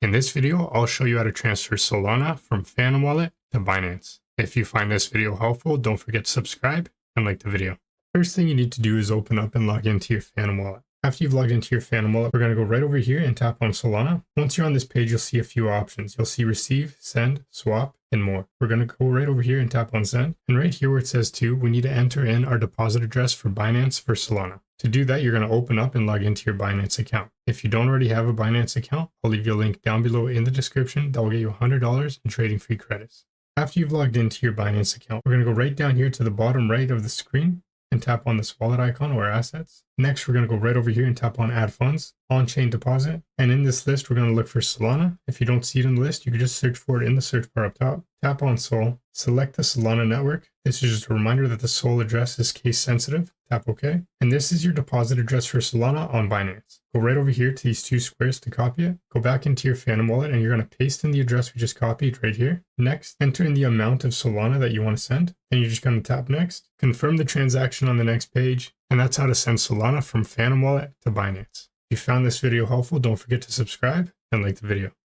In this video, I'll show you how to transfer Solana from Phantom Wallet to Binance. If you find this video helpful, don't forget to subscribe and like the video. First thing you need to do is open up and log into your Phantom Wallet. After you've logged into your Phantom Wallet, we're going to go right over here and tap on Solana. Once you're on this page, you'll see a few options. You'll see receive, send, swap, and more. We're going to go right over here and tap on send. And right here where it says to, we need to enter in our deposit address for Binance for Solana. To do that, you're going to open up and log into your Binance account. If you don't already have a Binance account, I'll leave you a link down below in the description that will get you $100 in trading free credits. After you've logged into your Binance account, we're going to go right down here to the bottom right of the screen and tap on this wallet icon or assets. Next, we're going to go right over here and tap on add funds, on-chain deposit. And in this list, we're going to look for Solana. If you don't see it in the list, you can just search for it in the search bar up top. Tap on Sol, select the Solana network. This is just a reminder that the Sol address is case sensitive. Tap OK. And this is your deposit address for Solana on Binance. Go right over here to these two squares to copy it. Go back into your Phantom Wallet and you're going to paste in the address we just copied right here. Next, enter in the amount of Solana that you want to send. And you're just going to tap next. Confirm the transaction on the next page. And that's how to send Solana from Phantom Wallet to Binance. If you found this video helpful, don't forget to subscribe and like the video.